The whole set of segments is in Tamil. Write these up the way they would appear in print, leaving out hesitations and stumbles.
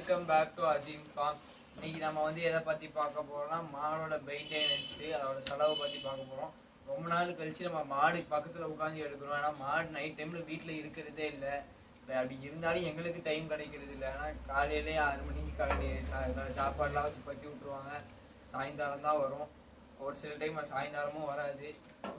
Welcome back to Aseem farm. இன்னைக்கு நம்ம வந்து எதை பற்றி பார்க்க போகிறோம்னா மாடோட மெயின்டெனன்ஸ், அதோட செலவை பற்றி பார்க்க போகிறோம். ரொம்ப நாள் கழிச்சு நம்ம மாடு பக்கத்தில் உட்காந்து எடுக்கிறோம். ஆனால் மாடு நைட் டைமில் வீட்டில் இருக்கிறதே இல்லை. அப்படி இருந்தாலும் எங்களுக்கு டைம் கிடைக்கிறது இல்லை. ஆனால் காலையிலே 6 மணிக்கு கிளம்பி சாப்பாடெலாம் வச்சு பற்றி விட்ருவாங்க. சாயந்தரம் தான் வரும். ஒரு சில டைம் சாயந்தரமும் வராது,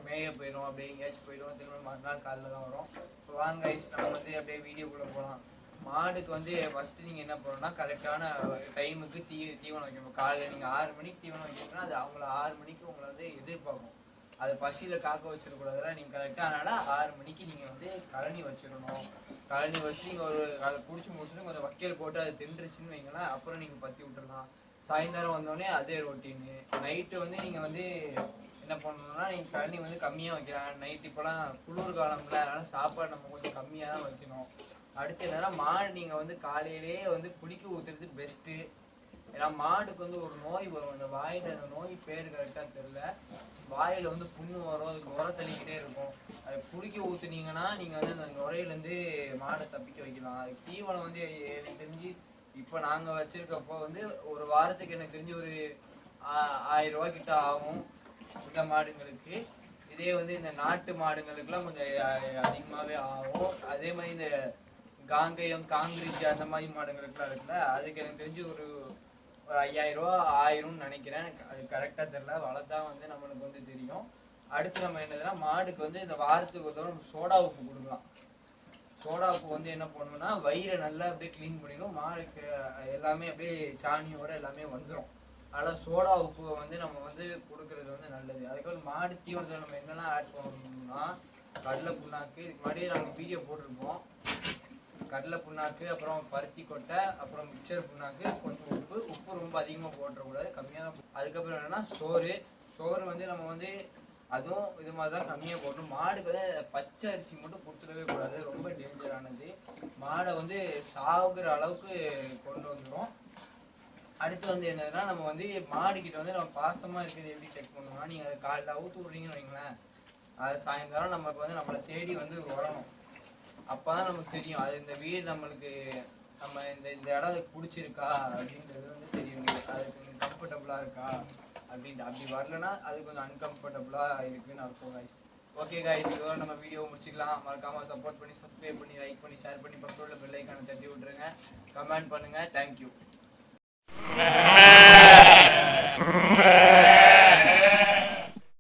மேய போயிடும், அப்படியே எங்கேயாச்சும் போயிடும். திரும்ப மறுநாள் காலையில் தான் வரும். இப்போ வாங்க நம்ம வந்து அப்படியே வீடியோக்குள்ளே போகலாம். மாடுக்கு வந்து ஃபஸ்ட்டு நீங்கள் என்ன பண்ணணும்னா கரெக்டான டைமுக்கு தீவனம் வைக்கணும். காலையில் நீங்கள் 6 மணிக்கு தீவனம் வைக்கிறீங்கன்னா அது அவங்கள 6 மணிக்கு உங்களை வந்து எதிர்பார்க்கும். அதை பசியில் காக்க வச்சிடக்கூடாதுல. நீங்கள் கரெக்டாக அதனால் 6 மணிக்கு நீங்கள் வந்து கழனி வச்சிடணும். கழனி வச்சு நீங்கள் ஒரு அதை பிடிச்சி முடிச்சுட்டு கொஞ்சம் வக்கையில் போட்டு அது தின்றுச்சுன்னு வைங்களேன். அப்புறம் நீங்கள் பற்றி விட்டுடலாம். சாயந்தரம் வந்தோடனே அதே ரொட்டீனு. நைட்டு வந்து நீங்கள் வந்து என்ன பண்ணணும்னா நீங்கள் கழனி வந்து கம்மியாக வைக்கலாம். நைட்டு இப்போலாம் குளிர் காலம்ல, அதனால் சாப்பாடு நம்ம கொஞ்சம் கம்மியாக தான் வைக்கணும். அடுத்து என்னன்னா மாடு நீங்கள் வந்து காலையிலேயே வந்து குளிக்க ஊற்றுறது பெஸ்ட்டு. ஏன்னா மாடுக்கு வந்து ஒரு நோய் வரும். அந்த வாயில் அந்த நோய் பேர் கரெக்டாக தெரில. வாயில் வந்து புண்ணு வரும், அதுக்கு நுர தள்ளிக்கிட்டே இருக்கும். அதை குளிக்க ஊற்றுனீங்கன்னா நீங்கள் வந்து அந்த நுரையிலேருந்து மாடை தப்பிக்க வைக்கலாம். அதுக்கு தீவனம் வந்து எனக்கு தெரிஞ்சு இப்போ நாங்கள் வச்சுருக்கப்போ வந்து ஒரு வாரத்துக்கு எனக்கு தெரிஞ்சு ஒரு 1000 ரூபா கிட்ட ஆகும் இந்த மாடுங்களுக்கு. இதே வந்து இந்த நாட்டு மாடுங்களுக்கெல்லாம் கொஞ்சம் அதிகமாகவே ஆகும். அதே மாதிரி இந்த காங்கேயம் காங்கிரீஜ் அந்த மாதிரி மாடுங்களுக்குலாம் இருக்குல்ல, அதுக்கு எனக்கு தெரிஞ்சு ஒரு 5000 ரூபா ஆயிரும்னு நினைக்கிறேன். அது கரெக்டாக தெரில, வளர்த்தா வந்து நம்மளுக்கு வந்து தெரியும். அடுத்து நம்ம என்னதுன்னா மாடுக்கு வந்து இந்த வாரத்துக்கு ஒரு தடவை சோடா உப்பு கொடுக்கலாம். சோடா உப்பு வந்து என்ன பண்ணணும்னா வயிறை நல்லா அப்படியே க்ளீன் பண்ணிடும். மாடுக்கு எல்லாமே அப்படியே சாணியோட எல்லாமே வந்துடும். அதனால் சோடா உப்பு வந்து நம்ம வந்து கொடுக்கறது வந்து நல்லது. அதுக்கப்புறம் மாடு தீவனத்தில் நம்ம என்னெல்லாம் ஆட் பண்ணணும்னா கடலை புண்ணாக்கு, இதுக்கு முன்னாடியே நாங்கள் வீடியோ போட்டிருப்போம். கடலை புண்ணாக்கு, அப்புறம் பருத்தி கொட்டை, அப்புறம் மிக்சர் புண்ணாக்கு, கொஞ்சம் உப்பு ரொம்ப அதிகமாக போட்டுறக்கூடாது, கம்மியாக தான். அதுக்கப்புறம் என்னென்னா சோறு வந்து நம்ம வந்து அதுவும் இது மாதிரி தான் கம்மியாக போடணும். மாடுக்கு வந்து பச்சை அரிசி மட்டும் கொடுத்துடவே கூடாது, ரொம்ப டேஞ்சரானது. மாடை வந்து சாகுற அளவுக்கு கொண்டு வந்துடும். அடுத்து வந்து என்னதுன்னா நம்ம வந்து மாடுக்கிட்ட வந்து நம்ம பாசமாக இருக்கிறது எப்படி செக் பண்ணணும்னா நீங்கள் அதை காலையில் அவுத்து விட்றீங்கன்னு வைங்களேன், அது சாயந்தரம் நமக்கு வந்து நம்மளை தேடி வந்து வரணும். அப்போ தான் நமக்கு தெரியும் அது இந்த வீடு நம்மளுக்கு நம்ம இந்த இடம் பிடிச்சிருக்கா அப்படின்றது வந்து தெரியும். அதுக்கு கம்ஃபர்டபுளாக இருக்கா அப்படின்ட்டு. அப்படி வரலன்னா அது கொஞ்சம் அன்கம்ஃபர்டபுளாக இருக்குன்னு அர்த்தம் காய்ஸ். ஓகே காய்ஸ், இதோட நம்ம வீடியோ முடிச்சிக்கலாம். மறக்காமல் சப்போர்ட் பண்ணி, சப்ஸ்கிரைப் பண்ணி, லைக் பண்ணி, ஷேர் பண்ணி, பக்கத்தில் உள்ள பெல் ஐக்கானை தட்டி விட்ருங்க. கமெண்ட் பண்ணுங்கள். தேங்க்யூ.